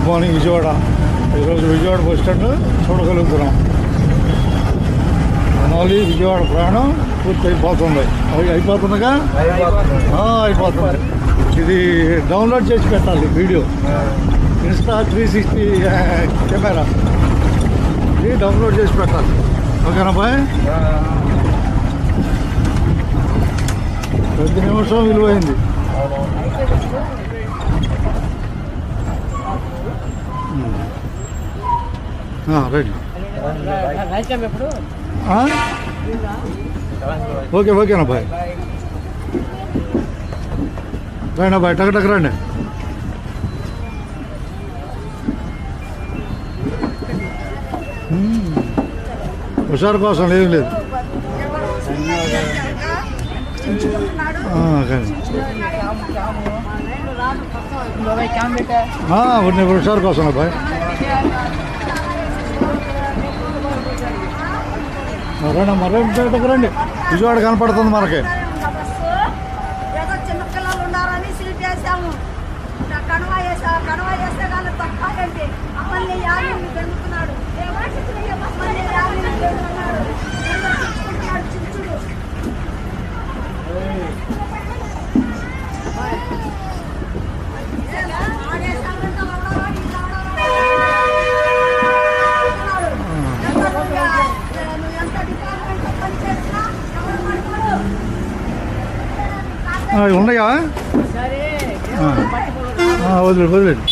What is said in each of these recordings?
Good morning Vijayawada. ఈరోజు Vijayawada bus stand చూడగలుగుతున్నాం. మనాలి విజయవాడ ప్రయాణం పూర్తి అయిపోతుంది. అయిపోతుందిగా అయిపోతుంది. ఇది డౌన్లోడ్ చేసి పెట్టాలి వీడియో. ఇన్స్టా 360 కెమెరా ఇది డౌన్లోడ్ చేసి పెట్టాలి. ఓకేనా బాయ్? ప్రతి నిమిషం విలువైంది. రైట్. ఓకేనా బాయ్? రైనా బాయ్, టక్ రండి. హుషారు కోసం ఏం లేదు. హుషారు కోసం బాయ్. రండి, విజయవాడ కనపడుతుంది మనకి. ఉన్నాయా? వదిలేదు.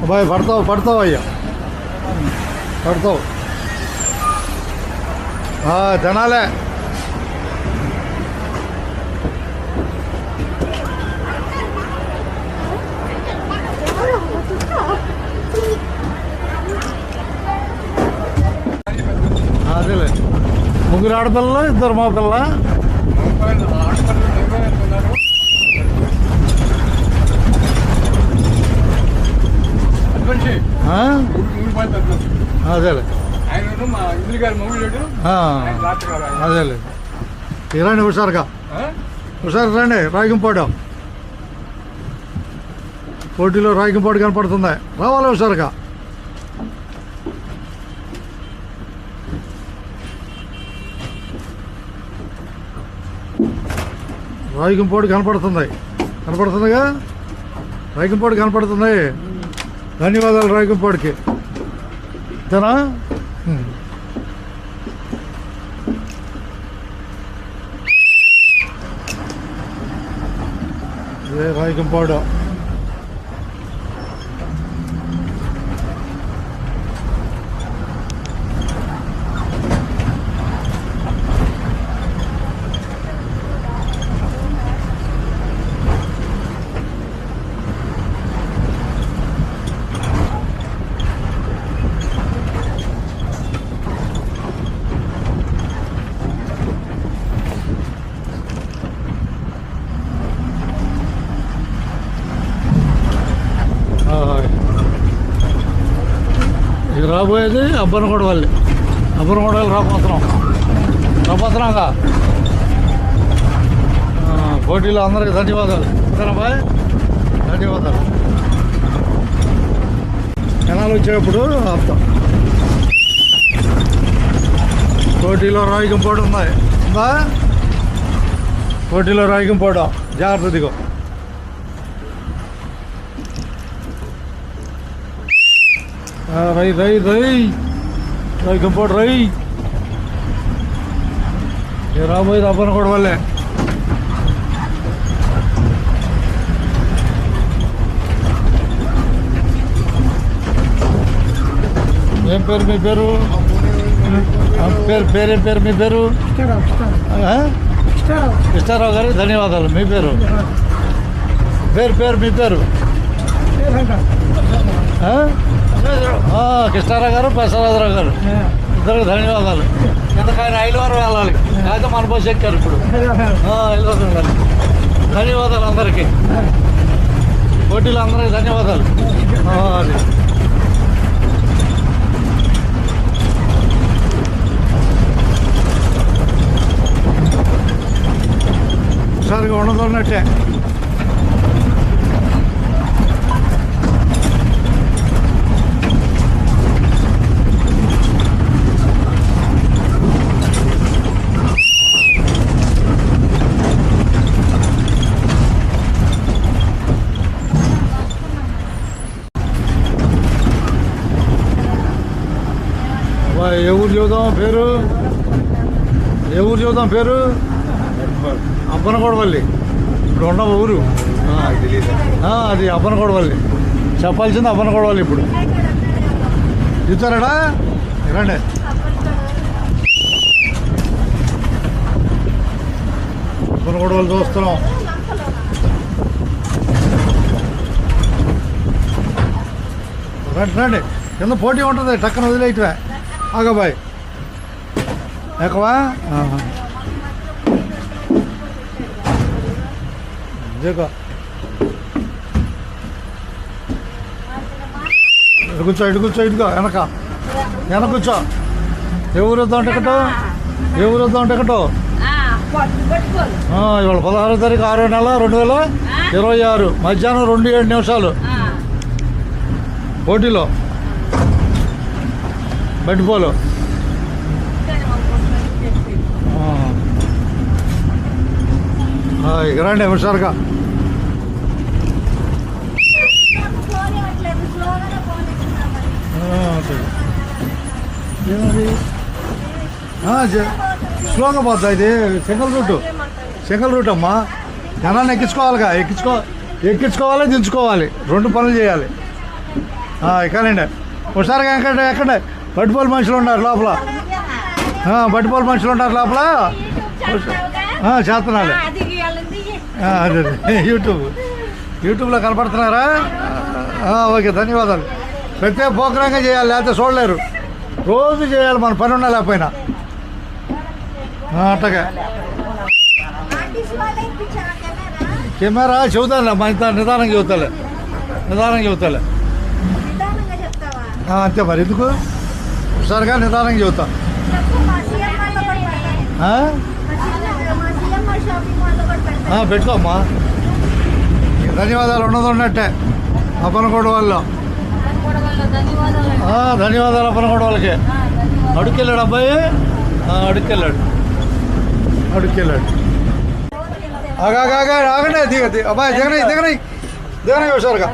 బాయ్ పడతావు అయ్యా, పడతావు. తినాలే. అదేలే, ముగ్గురు ఆడపిల్లలు, ఇద్దరు మా పిల్ల. అదేలే అదేలే. రండి హుషారుగా రండి. రాయకంపాడు పోటీలో రాయకంపాడు కనపడుతుంది. రావాలి హుషారుగా. రాయకంపాడు కనపడుతుందిగా. రాయకంపాడు కనపడుతుంది. ధన్యవాదాలు రాయకంపాడుకి. అంతేనా? ఇదే రాయకంపాడు. ఇది రాబోయేది అబ్బనగూడవల్లి. అబ్బనగూడవల్లి రాబోతున్నాగా. పోటీలో అందరికీ ధన్యవాదాలు. బాయ్, ధన్యవాదాలు. కెనాల్ వచ్చేటప్పుడు ఆపుతాం. పోటీలో రాయకంపాడు ఉందా? పోటీలో రాయకంపాడు. జాగ్రత్త దిగో. రాయకంపాడు రాబోయేది అబ్బనగూడవల్లే. ఏం పేరు మీ పేరు? పేరేం పేరు మీ పేరు? ఇష్టారావు గారు, ధన్యవాదాలు. మీ పేరు? పేరు మీ పేరు? కృష్ణారావు గారు ప్రసాదరావు గారు ఇద్దరికి ధన్యవాదాలు. ఎందుకు ఆయన ఐలవరం వెళ్ళాలి, అయితే మన బస్సు ఎక్కారు ఇప్పుడు. ఐలవరం వెళ్ళాలి. ధన్యవాదాలు అందరికీ, పోటీలు అందరికీ ధన్యవాదాలు. అది సరిగా ఉండదున్నట్టే. ఏ ఊరు చూద్దాం పేరు, ఏ ఊరు చూద్దాం పేరు? అబ్బనగొడవల్లి. ఇప్పుడు ఉన్న ఊరు అది అబ్బనగొడవల్లి. చెప్పాల్సింది అబ్బనగొడవల్లి. ఇప్పుడు చూస్తారాడా? రండి. అబ్బనగొడవల్లి చూస్తున్నాం. రండి రండి, కింద పోటీ ఉంటుంది, టక్కన వదిలేయటవే. ఆగబాయ్ ఎక్కవా? కూర్చో, ఇటు కూర్చో, ఇటుకో వెనక కూర్చో. ఏ ఊరు వద్దాం టికెట్? ఏ ఊరు వద్దాం టికెట్? ఇవాళ 16వ తారీఖు 6వ నెల 2026 మధ్యాహ్నం 2:07 పోటీలో బట్టిపోలు. ఇక రండి హుషారుగా. స్లోగా పోద్దా ఇది? సింగల్ రూట్ అమ్మా. జనాన్ని ఎక్కించుకోవాలిగా, ఎక్కించుకోవాలి, దించుకోవాలి, 2 పనులు చేయాలి. ఎక్కాలండి హుషారుగా. ఎక్కండి. బట్టిపోలు మనుషులు ఉన్నారు లోపల. బట్టిపోలు మనుషులు ఉంటారు లోపల. చేస్తున్నాడు. అదే యూట్యూబ్లో కనపడుతున్నారా? ఓకే, ధన్యవాదాలు. ప్రత్యేక ప్రోగ్రాంగా చేయాలి, లేకపోతే చూడలేరు. రోజు చేయాలి, మన పని ఉన్నా లేకపోయినా. అట్టగా కెమెరా చెబుతానులే, మన నిదానంగా చెబుతాలే. అంతే మరి, ఎందుకు హుషారుగా నిదానంగా చెబుతా. పెట్టుకోమ్మా. ధన్యవాదాలు ఉన్నట్టే అప్పనగూడ వాళ్ళు. ధన్యవాదాలు అప్పనగూడ వాళ్ళకి. అడుక్కెళ్ళాడు అబ్బాయి, అడుక్కెళ్ళాడు. ఆగండి, దిగ అబ్బాయి, దిగనై హుషారుగా.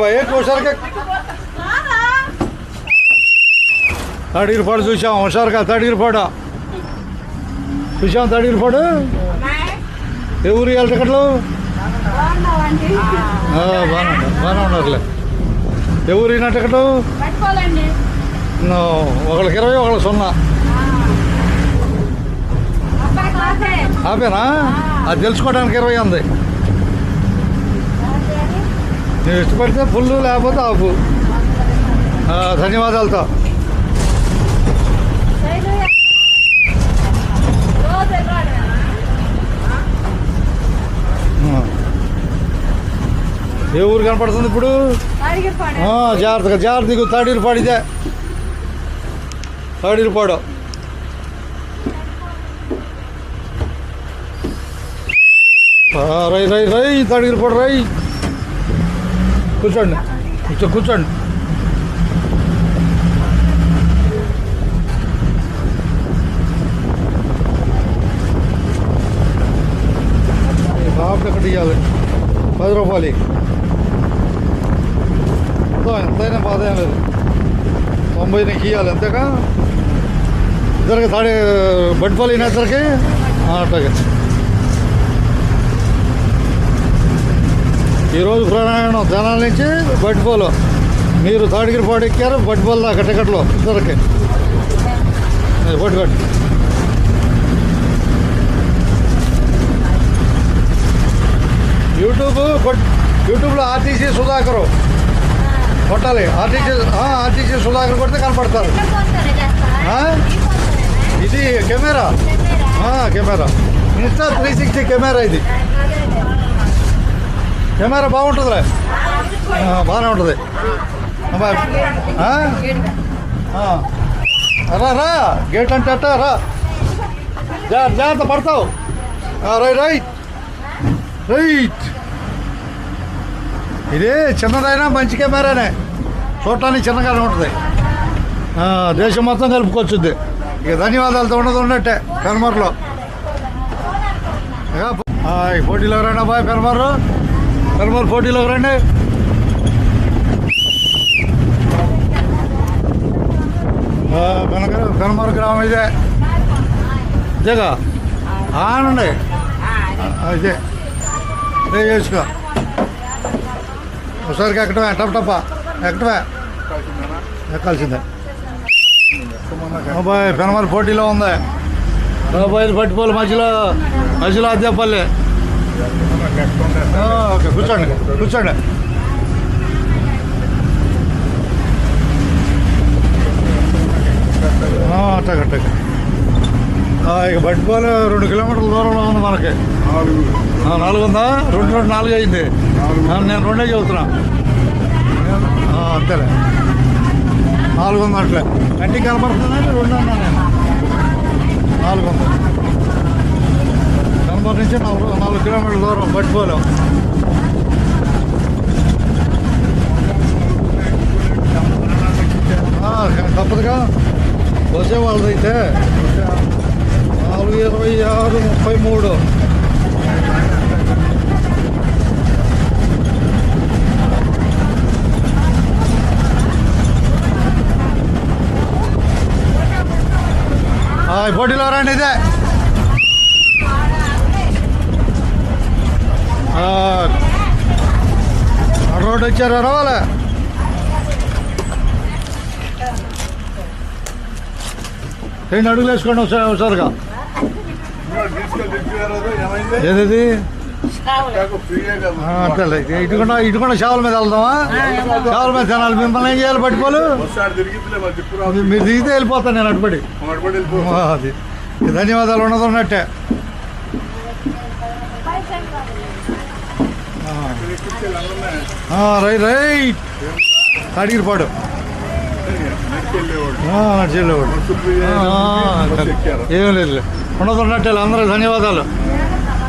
బాయ్ హుషారుగా. తడిగిరిపాడు చూసాం హుషారుగా. తడిగిరిపాడు చూసాం. తడిగిరిపాడు ఏ ఊరు ఇవ్వాలి టికెట్లు? బాగానే ఉన్నారులే. ఏ ఊరు అయినా టికెట్? ఒకళ్ళకి 20, ఒకళ్ళకి 0. ఆపేనా? అది తెలుసుకోవడానికి 20 ఉంది. నేను ఇష్టపడితే ఫుల్, లేకపోతే ఆపు. ధన్యవాదాలతో. ఏ ఊరు కనపడుతుంది ఇప్పుడు? జాగ్రత్తగా దిగు. తడిగిరిపాడు ఇదే, తడిగిరిపాడు. రై తడిగిరిపాడు రై. కూర్చోండి. బాబు ఎక్కడ ఇవ్వాలి? 10 రూపాయలు. ఎంతైనా బాధ ఏం లేదు. 90 నీకు ఇవ్వాలి అంతేగా. ఇద్దరికి బట్టిపోలు అయినా ఇద్దరికి అట్లాగే. ఈరోజు ప్రయాణం జనాల నుంచి బట్టిపోలు. మీరు తాడిగిరిపాడు ఎక్కారు, బట్టిపోలు దాకా టికెట్లు ఇద్దరికి. పట్టుకోండి. యూట్యూబ్లో ఆర్టీసీ సుధాకరు కొట్టాలి. ఆర్టీసీ సుధాకర్ కొడితే కనపడతారు. ఇది కెమెరా ఇన్స్టా 360 కెమెరా. ఇది కెమెరా బాగుంటుందిలే, బాగానే ఉంటుంది. రా గేట్ అంటే అట్ట రా, జాగ్రత్త పడతావు. రైట్. ఇది చిన్నదైనా మంచి కెమెరానే, చూడటానికి చిన్నగానే ఉంటుంది. దేశం మొత్తం కలుపుకొచ్చుద్ది. ఇక ధన్యవాదాలతో ఉన్నట్టే పెనమర్లో. పోటీలోకి రండి అబ్బాయి, పెనమర్ పోటీలోకి రండి. పెనమర్ గ్రామం ఇదే ఇదేగా ఆనండి. ఇదే చేసుకో ఒకసారికి ఎక్కడమే టప్ప ఎక్కాల్సిందే. అబ్బాయి పెనమర్ పోటీలో ఉంది. రాబోయేది పట్టిపోలు మధ్యలో అద్దెపల్లి. ఓకే కూర్చోండి. అట్టగట్ట ఇక బట్టిపోలు 2 కిలోమీటర్ల దూరంలో ఉంది మనకి. 4 ఉందా? 4 అయింది. నేను 2 చెబుతున్నా. అంతేలే 4 ఉంది అట్లే. కంటికి కనపడుతుందని 2 అన్నా నేను. 4 ఉంది. కనపడి నుంచి 4 కిలోమీటర్ల దూరం బట్టిపోలు. తప్పదుగా వచ్చే వాళ్ళదైతే 4, 26, 33. పోటీలో రండి. ఇదే రోడ్డు వచ్చారు రావాలి. రెండు అడుగులు వేసుకోండి ఒకసారిగా. ఏది అంతేలే. ఇటుకుండా షావుల మీద వెళ్దామా? షావుల మీద తినాలి. మిమ్మల్ని ఏం చేయాలి? పట్టుకోలు మీరు దిగితే వెళ్ళిపోతాను నేను అటుపడి. అది ధన్యవాదాలు ఉన్నట్టే. రైట్ అడిగిరిపాడు నడిచెళ్ళేవాడు. ఏం లేదు ఉన్నట్టే. అందరూ ధన్యవాదాలు.